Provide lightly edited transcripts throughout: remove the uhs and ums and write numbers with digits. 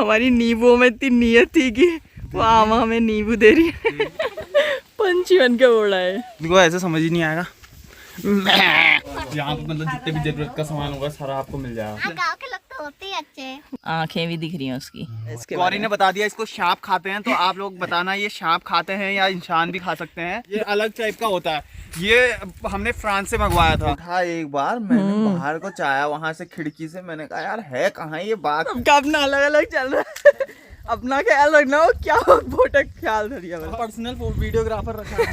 हमारी नींबुओं में इतनी नियत थी कि वो आमा हमें नींबू दे रही है। पंछी बन के उड़ा है। देखो ऐसे समझ ही नहीं आएगा। यहाँ पे मतलब जितने भी जरूरत का सामान होगा सारा आपको मिल जाएगा। गाँव के लोग तो होते ही अच्छे। आंखें भी दिख रही हैं उसकी। गौरी ने बता दिया इसको सांप खाते हैं, तो आप लोग बताना ये सांप खाते हैं या इंसान भी खा सकते हैं। ये अलग टाइप का होता है। ये हमने फ्रांस से मंगवाया था। एक बार मैंने बाहर को चाया वहां से खिड़की से, मैंने कहा यार है कहाँ ये बाघ। सबका अपना अलग अलग चल रहा है। अपना ख्याल रखना हो क्या बोटक ख्याल धरिया पर्सनल वीडियोग्राफर रखा है।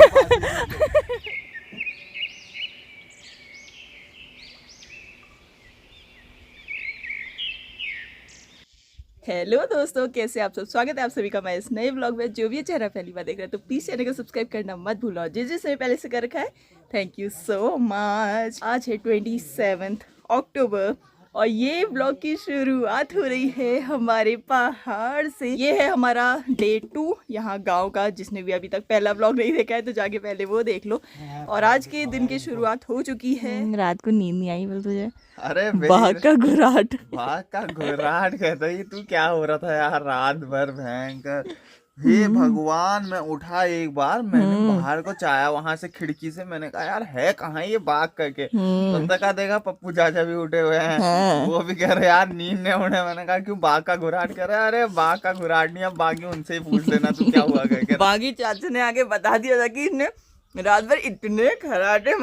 हेलो दोस्तों, कैसे आप सब। स्वागत है आप सभी का मैं इस नए व्लॉग में। जो भी ये चेहरा पहली बार देख रहे हैं तो प्लीज चैनल को सब्सक्राइब करना मत भूलो। जिसने पहले से कर रखा है थैंक यू सो मच। आज है 27 अक्टूबर और ये व्लॉग की शुरुआत हो रही है हमारे पहाड़ से। ये है हमारा डे 2 यहाँ गांव का। जिसने भी अभी तक पहला व्लॉग नहीं देखा है तो जाके पहले वो देख लो। और आज के दिन की शुरुआत हो चुकी है। रात को नींद नहीं आई बोल तुझे? अरे बाघ का घुराट। बाघ का घुराट कहता है। तू क्या हो रहा था यार रात भर भयंकर। हे भगवान, मैं उठा एक बार, मैंने बाहर को चाया वहां से खिड़की से, मैंने कहा यार है कहाँ ये बाघ करके। तब तक देखा पप्पू चाचा भी उठे हुए हैं। वो भी कह रहे यार नींद नहीं उड़े। मैंने कहा क्यों बाघ का घुराट कर रहे? अरे बाघ का घुराट नहीं, अब बागी उनसे ही पूछ लेना तू क्या हुआ करके। बागी चाचा ने आगे बता दिया था कि इसने रात भर इतने खराटे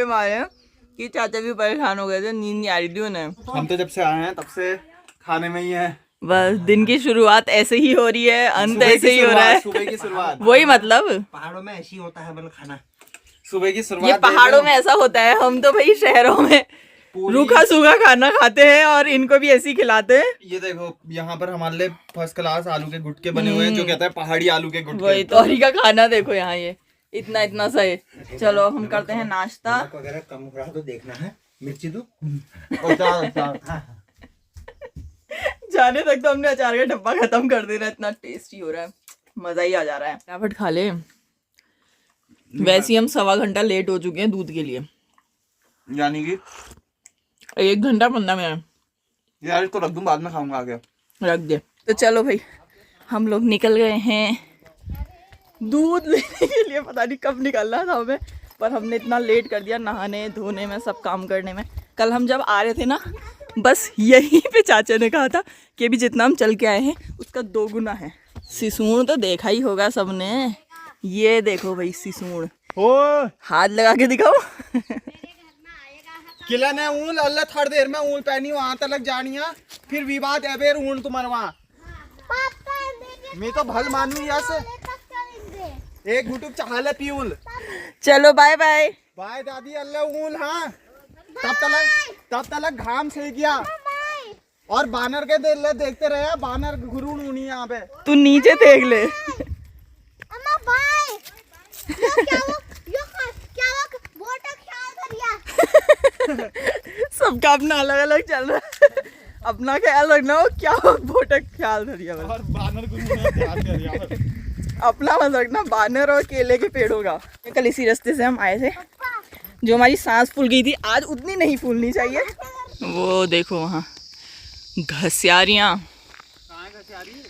मारे हैं कि चाचा भी परेशान हो गए थे। नींद नहीं आ रही थी उन्हें। हम तो जब से आए हैं तब से खाने में ही है। बस दिन की शुरुआत ऐसे ही हो रही है, अंत ऐसे ही हो रहा है। सुबह की शुरुआत वही मतलब पहाड़ों में ऐसी होता है मतलब खाना। सुबह की शुरुआत ये पहाड़ों में ऐसा होता है। हम तो भाई शहरों में रूखा सूखा खाना खाते हैं और इनको भी ऐसे ही खिलाते हैं। ये देखो यहाँ पर हमारे लिए फर्स्ट क्लास आलू के गुटके बने हुए हैं, जो कहते हैं पहाड़ी आलू के गुटके। वही तोरी का खाना देखो यहाँ, ये इतना इतना सा है। चलो हम करते हैं नाश्ता वगैरह कम हो रहा तो देखना है। मिर्ची दो। जाने तक तो हमने अचार का डब्बा खत्म कर देना। इतना टेस्टी हो रहा है, मजा ही आ जा रहा है। फटाफट खा ले। वैसे ही हम 1.25 घंटा लेट हो चुके हैं दूध के लिए, यानी कि 1 घंटा 15 मिनट। यार तो रख दूं, बाद में खाऊंगा आगे। रख दे। तो चलो भाई हम लोग निकल गए हैं दूध लेने के लिए। पता नहीं कब निकलना था हमें, पर हमने इतना लेट कर दिया नहाने धोने में, सब काम करने में। कल हम जब आ रहे थे ना, बस यहीं पे चाचा ने कहा था कि अभी जितना हम चल के आए हैं उसका 2 गुना है। सिसूण तो देखा ही होगा सबने। ये देखो भाई सिसूण। ओ हाथ लगा के दिखाओ। किला ने ऊन अल्लाह थोड़ी देर में ऊन पहनी वहां तक जानी है, फिर विवाद एबेर ऊन तुम्हारे वहाँ। मैं तो भल मानू यहाँ से एक घुटुक चाहले पीऊल। चलो बाय बाय बाय दादी, अल्लाह ऊन। हाँ तब तक घाम से गया और बानर के देखते रहे। बानर घुरून ऊनी यहाँ पे। तू नीचे देख ले। सबका अपना अलग अलग चल रहा है। अपना ख्याल रखना हो क्या बोटक ख्याल धरिया। और बानर अपना मत रखना, बानर और केले के पेड़ों का। कल इसी रास्ते से हम आए थे। जो हमारी सांस फूल गई थी आज उतनी नहीं फूलनी चाहिए। वो देखो वहाँ घसियारियाँ,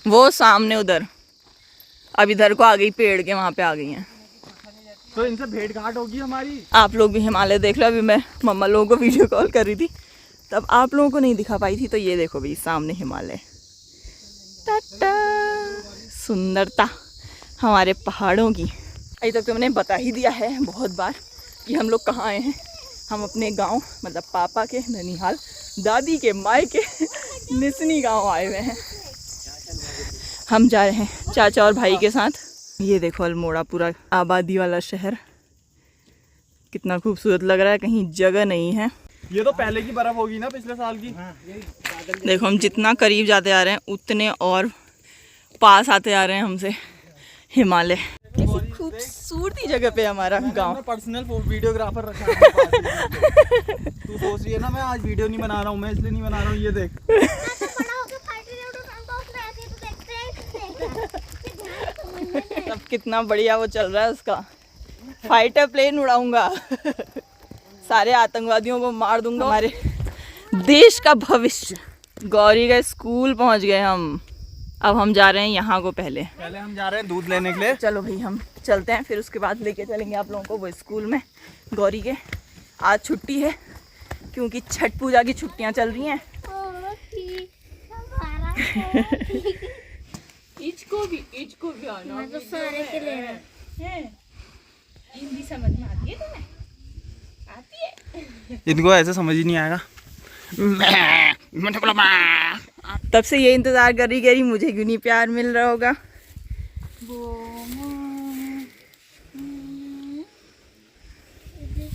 वो सामने उधर। अब इधर को आ गई, पेड़ के वहाँ पे आ गई हैं। तो इनसे भेंट घाट होगी हमारी। आप लोग भी हिमालय देख लो। अभी मैं मम्मा लोगों को वीडियो कॉल कर रही थी, तब आप लोगों को नहीं दिखा पाई थी। तो ये देखो भाई सामने हिमालय। टाटा, सुंदरता हमारे पहाड़ों की। अभी तक तो मैंने बता ही दिया है बहुत बार कि हम लोग कहाँ आए हैं। हम अपने गांव मतलब पापा के ननिहाल, दादी के मायके निसनी गांव आए हुए हैं। हम जा रहे हैं चाचा और भाई के साथ। ये देखो अल्मोड़ा, पूरा आबादी वाला शहर। कितना खूबसूरत लग रहा है, कहीं जगह नहीं है। ये तो पहले की बर्फ होगी ना, पिछले साल की। देखो हम जितना करीब जाते आ रहे हैं उतने और पास आते आ रहे हैं हमसे हिमालय। कैसी खूबसूरती जगह पे हमारा गांव। पर्सनल वीडियोग्राफर रखा है। तू सोच रही है ना मैं आज वीडियो नहीं बना रहा हूँ, मैं इसलिए नहीं बना रहा हूँ। ये देख अब कितना बढ़िया वो चल रहा है उसका। फाइटर प्लेन उड़ाऊंगा, सारे आतंकवादियों को मार दूंगा। हमारे देश का भविष्य गौरी का स्कूल पहुंच गए हम। अब हम जा रहे हैं यहाँ को पहले हम जा रहे हैं दूध लेने के लिए। चलो भाई हम चलते हैं, फिर उसके बाद लेके चलेंगे आप लोगों को वो स्कूल में। गौरी के आज छुट्टी है क्योंकि छठ पूजा की छुट्टियां चल रही हैं। इचको भी आना मैं तो सारे के ले रहा है। हिंदी समझ में आती है तुम्हें? आती है? इनको ऐसे समझ ही नहीं आएगा। तब से ये इंतजार कर रही मुझे क्यों नहीं प्यार मिल रहा होगा।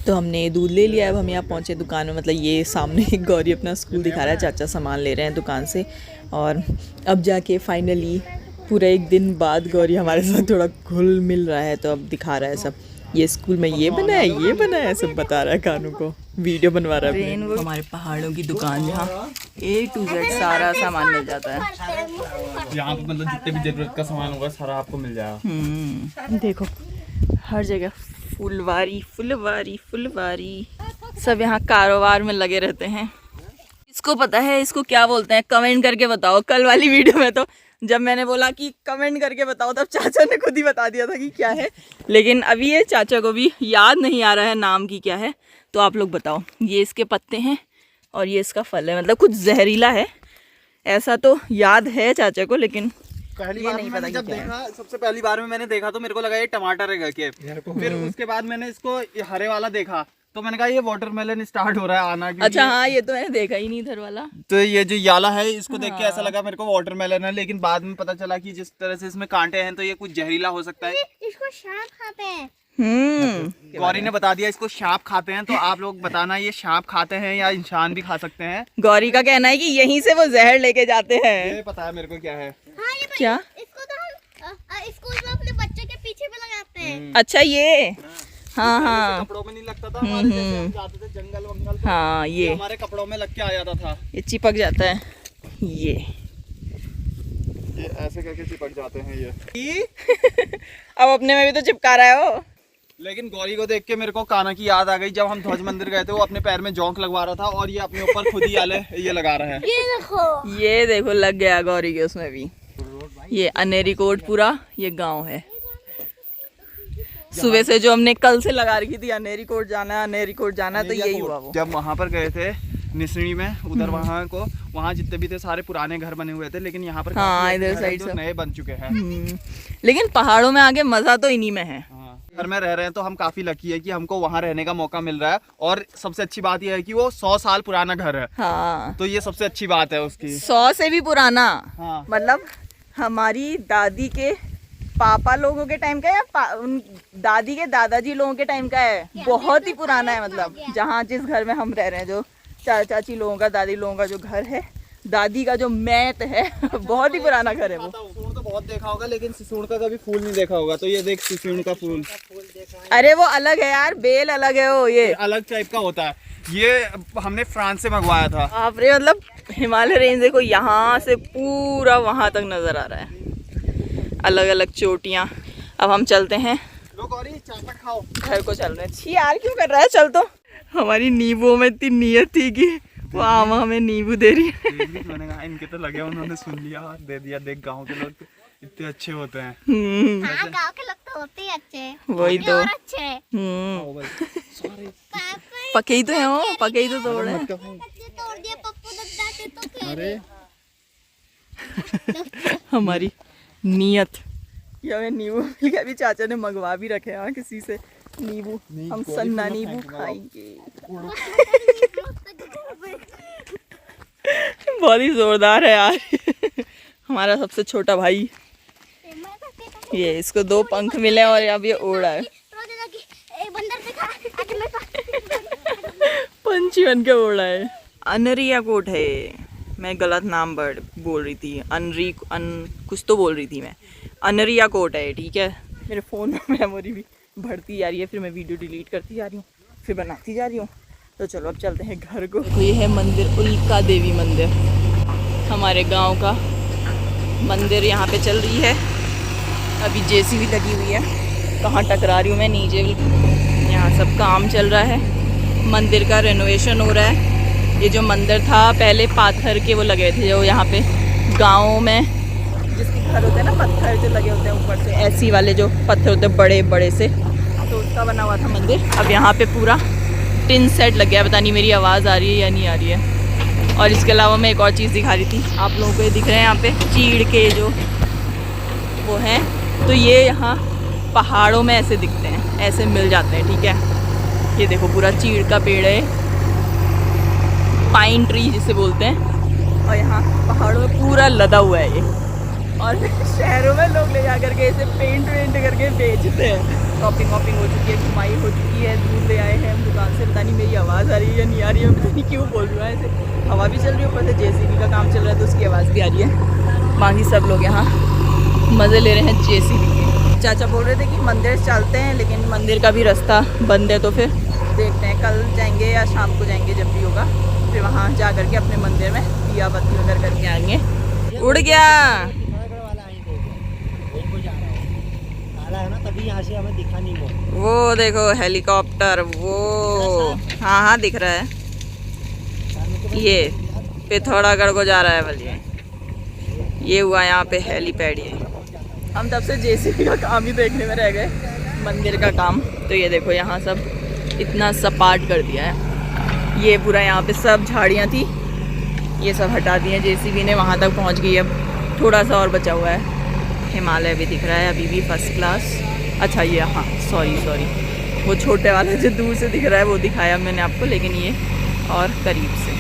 तो हमने दूध ले लिया। अब हम यहाँ पहुँचे दुकान में, मतलब ये सामने गौरी अपना स्कूल दिखा रहा है, चाचा सामान ले रहे हैं दुकान से। और अब जाके फाइनली पूरा एक दिन बाद गौरी हमारे साथ थोड़ा घुल मिल रहा है, तो अब दिखा रहा है सब, ये स्कूल में ये बना है सब बता रहा है कानू को, वीडियो बनवा रहा है। हमारे पहाड़ों की दुकान जहाँ A to Z सारा सामान मिल जाता है। यहाँ पे मतलब जितने भी जरूरत का सामान होगा सारा आपको मिल जाएगा। देखो हर जगह फुलवारी सब यहाँ कारोबार में लगे रहते हैं। इसको पता है इसको क्या बोलते हैं? कमेंट करके बताओ। कल वाली वीडियो में तो जब मैंने बोला कि कमेंट करके बताओ तब चाचा ने खुद ही बता दिया था कि क्या है, लेकिन अभी ये चाचा को भी याद नहीं आ रहा है नाम की क्या है। तो आप लोग बताओ। ये इसके पत्ते हैं और ये इसका फल है, मतलब कुछ जहरीला है ऐसा तो याद है चाचा को, लेकिन पहली बार नहीं पता जब देखा, सबसे पहली बार में मैंने देखा तो मेरे को लगा ये टमाटर है करके। फिर उसके बाद मैंने इसको हरे वाला देखा तो मैंने कहा ये वाटरमेलन स्टार्ट हो रहा है आना। अच्छा हाँ, ये तो मैंने देखा ही नहीं इधर वाला। तो ये जो याला है इसको देख के ऐसा लगा मेरे को वाटरमेलन है, लेकिन बाद में पता चला कि जिस तरह से इसमें कांटे हैं तो ये कुछ जहरीला हो सकता है। इसको सांप खाते हैं। गौरी ने बता दिया इसको सांप खाते हैं, तो आप लोग बताना ये सांप खाते हैं या इंसान भी खा सकते हैं। गौरी का कहना है कि यहीं से वो जहर लेके जाते हैं। ये पता है मेरे को क्या है। हाँ, ये क्या? इसको तो हम स्कूल में अपने बच्चे के पीछे भी लगाते हैं। अच्छा ये हाँ कपड़ों में नहीं लगता था हमारे, जैसे हम जाते थे जंगल वंगल तो हाँ, ये हमारे कपड़ों में लग के आ जाता था। ये चिपक जाता है, ये ऐसे करके चिपक जाते हैं ये। अब अपने में भी तो चिपका रहा है वो। लेकिन गौरी को देख के मेरे को कान्हा की याद आ गई। जब हम ध्वज मंदिर गए थे वो अपने पैर में जोंक लगवा रहा था और ये अपने ऊपर खुद ही ये लगा रहा है। ये देखो लग गया गौरी के उसमें भी। ये अनेरी कोट पूरा ये गांव है। सुबह से जो हमने कल से लगा रखी थी अनेरी कोट जाना है तो यही हुआ वो। जब वहाँ पर गए थे निसणी में उधर वहाँ जितने भी थे सारे पुराने घर बने हुए थे, लेकिन यहाँ पर हाँ इधर साइड सब नए बन चुके हैं। लेकिन पहाड़ों में आगे मजा तो इन्हीं में है। घर में रह रहे हैं तो हम काफी लकी है कि हमको वहाँ रहने का मौका मिल रहा है। और सबसे अच्छी बात यह है कि वो 100 साल पुराना घर है। हाँ तो ये सबसे अच्छी बात है उसकी। 100 से भी पुराना। हाँ। मतलब हमारी दादी के पापा लोगों के टाइम का या उन दादी के दादाजी लोगों के टाइम का है। बहुत ही पुराना है। मतलब जहाँ जिस घर में हम रह रहे हैं, जो चाची लोगों का दादी लोगों का जो घर है, दादी का जो मैत है बहुत ही पुराना घर है वो। सिसुण तो बहुत देखा होगा लेकिन सिसुण का कभी फूल नहीं देखा होगा। तो ये देख सिसुण का फूल। अरे वो अलग है यार, बेल अलग है वो, ये अलग टाइप का होता है। ये हमने फ्रांस से मंगवाया था। आप रे मतलब हिमालय रेंज देखो यहाँ से पूरा वहाँ तक नजर आ रहा है, अलग अलग चोटियाँ। अब हम चलते हैं, लो गौरी चापट खाओ। घर को चल रहे हैं। छी यार क्यों कर रहा है, चल। तो हमारी नींबुओं में इतनी नीयत थी कि वो आमा हमें नींबू दे रही है। मैंने कहा इनके तो लगे, उन्होंने सुन लिया और दे दिया। देख गांव के लोग इतने अच्छे होते हैं। हाँ, गाँव के लोग तो होते ही अच्छे। वही तो। और अच्छे। पके ही तो है वो, पके ही तो तोड़ है। तोड़ दिया पप्पू दादा तो फिर। अरे हमारी नियत ये हमें नींबू मिल गया। अभी चाचा ने मंगवा भी रखे हैं किसी से नींबू। हम सन्ना नींबू खाएंगे। बहुत ही जोरदार है यार। हमारा सबसे छोटा भाई, ये इसको 2 पंख मिले और अब ये उड़ रहा है। पंछी बन के उड़ रहा है। अनरिया कोट है। मैं गलत नाम बोल रही थी, कुछ तो बोल रही थी मैं। अनरिया कोट है, ठीक है। मेरे फ़ोन में मेमोरी भी बढ़ती जा रही है, फिर मैं वीडियो डिलीट करती जा रही हूँ, फिर बनाती जा रही हूँ। तो चलो अब चलते हैं घर को। तो ये है मंदिर, उल्का देवी मंदिर, हमारे गांव का मंदिर। यहाँ पे चल रही है अभी जेसीबी लगी हुई है। कहाँ टकरा रही हूँ मैं, नीचे यहाँ सब काम चल रहा है। मंदिर का रेनोवेशन हो रहा है। ये जो मंदिर था पहले पाथर के वो लगे थे, जो यहाँ पे गाँव में जिसके घर होते हैं ना पत्थर जो लगे होते हैं ऊपर से, ऐसी वाले जो पत्थर होते हैं बड़े बड़े से, तो उसका बना हुआ था मंदिर। अब यहाँ पे पूरा टिन सेट लग गया। पता नहीं मेरी आवाज़ आ रही है या नहीं आ रही है। और इसके अलावा मैं एक और चीज़ दिखा रही थी आप लोगों को, ये दिख रहे हैं यहाँ पे चीड़ के जो वो हैं, तो ये यहाँ पहाड़ों में ऐसे दिखते हैं, ऐसे मिल जाते हैं, ठीक है। ये देखो पूरा चीड़ का पेड़ है, पाइन ट्री जिसे बोलते हैं, और यहाँ पहाड़ों में पूरा लदा हुआ है ये। और शहरों में लोग ले जा करके इसे पेंट वेंट करके बेचते हैं। शॉपिंग वॉपिंग हो चुकी है, घुमाई हो चुकी है, दूध ले आए हैं हम दुकान से। पता नहीं मेरी आवाज़ आ रही है या नहीं आ रही है, पता नहीं क्यों बोल रहा है ऐसे। हवा भी चल रही है, ऊपर से JCB का काम चल रहा है तो उसकी आवाज़ भी आ रही है। बाकी सब लोग यहाँ मज़े ले रहे हैं JCB के। चाचा बोल रहे थे कि मंदिर चलते हैं, लेकिन मंदिर का भी रास्ता बंद है, तो फिर देखते हैं कल जाएंगे या शाम को जाएंगे, जब भी होगा फिर वहाँ जा करके अपने मंदिर में दिया बत्ती वगैरह करके आएंगे। उड़ गया है ना, तभी यहाँ से हमें दिखा नहीं वो देखो हेलीकॉप्टर, वो हाँ हाँ दिख रहा है, ये पिथौरागढ़ को जा रहा है बलिए। ये हुआ यहाँ पे हेलीपैड। ये हम तब से JCB का काम ही देखने में रह गए, मंदिर का काम। तो ये देखो यहाँ सब इतना सपाट कर दिया है। ये पूरा यहाँ पे सब झाड़ियाँ थी, ये सब हटा दी हैं JCB ने, वहाँ तक पहुँच गई। अब थोड़ा सा और बचा हुआ है। हिमालय भी दिख रहा है अभी भी फर्स्ट क्लास। अच्छा ये हाँ सॉरी वो छोटे वाला जो दूर से दिख रहा है वो दिखाया मैंने आपको, लेकिन ये और करीब से।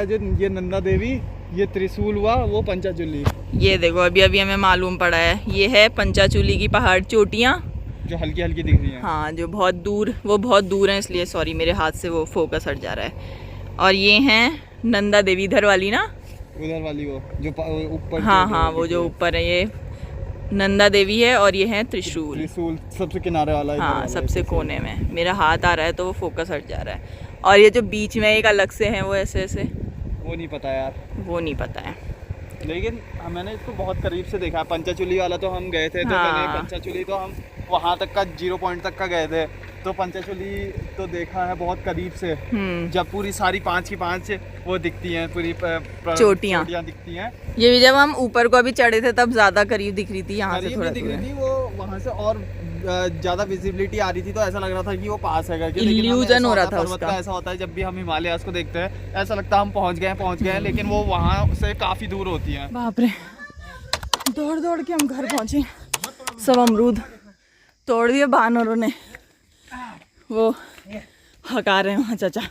जो ये नंदा देवी, ये त्रिशूल हुआ, वो पंचाचूली। ये देखो अभी अभी हमें मालूम पड़ा है, ये है पंचाचूली की पहाड़ चोटियाँ जो हल्की हल्की दिख रही हैं। हाँ जो बहुत दूर, वो बहुत दूर हैं, इसलिए सॉरी मेरे हाथ से वो फोकस हट जा रहा है। और ये हैं नंदा देवी, इधर वाली ना, उधर वाली वो जो ऊपर। हाँ वो जो ऊपर है, ये नंदा देवी है। और ये है त्रिशूल सबसे किनारे वाला। हाँ सबसे कोने में। मेरा हाथ आ रहा है तो वो फोकस हट जा रहा है। और ये जो बीच में एक अलग से हैं वो ऐसे ऐसे, वो नहीं पता यार, वो नहीं पता है। लेकिन मैंने इसको बहुत करीब से देखा। पंचाचूली वाला तो हम गए थे, तो हाँ। मैंने पंचाचूली तो हम वहाँ तक का 0 पॉइंट तक का गए थे, तो पंचाचूली तो देखा है बहुत करीब से। जब पूरी सारी 5 की 5 वो दिखती हैं, पूरी चोटियाँ दिखती हैं। ये भी जब हम ऊपर को अभी चढ़े थे तब ज्यादा करीब दिख रही थी, यहाँ से करीब थोड़ा दिख रही दूर थी वो, वहाँ से और ज्यादा विजिबिलिटी आ रही थी, तो ऐसा लग रहा था कि वो पास है करके। इल्यूजन हो रहा था उसका। ऐसा होता है जब भी हम हिमालयास को देखते हैं, ऐसा लगता है हम पहुँच गए, लेकिन वो वहाँ से काफी दूर होती है। बाप रे, दौड़ दौड़ के हम घर पहुँचे। सब अमरूद तोड़ दिए बानरों ने, वो हका रहे हैं वहाँ चाचा।